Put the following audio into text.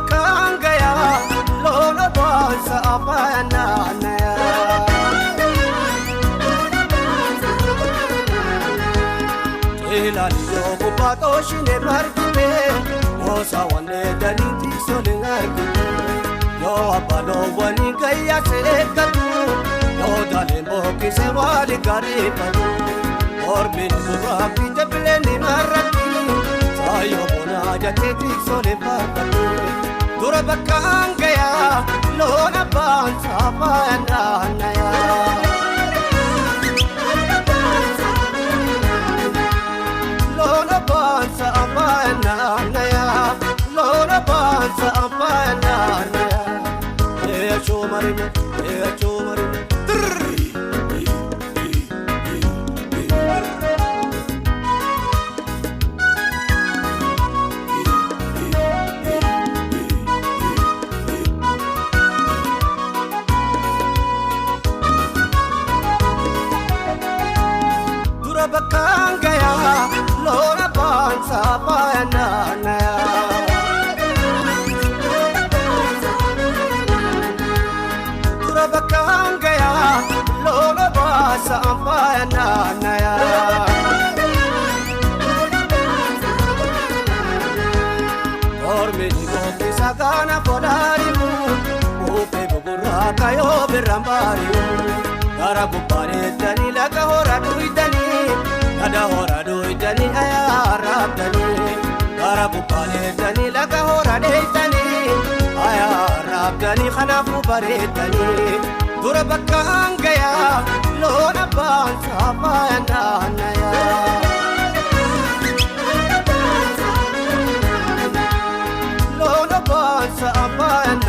bakangaya lola bansa apana naya elaliyo kupato shine markite osa wane dalinti solingarki yo apalo wani gaya sekatu yo dalembo kise wali garipadu orbin burapi tepleni maraki sayo bona jateti sole papatu dura bakangaya lona bansa apana naya Lona bansa apana naya Lona bansa apana naya chumarine Dura bakangaya Lona bansa apana naya bakangaya lola basa ampana naya ormeni ko kisagana podarimu upe bugura kayo birambarimu darabu pare tani laga hora duidani ada hora duidani ayarab dani darabu pare tani laga hora deitani ayarab dani khanafu baretani dura bakangaya lona bansa apana naya lona bansa apana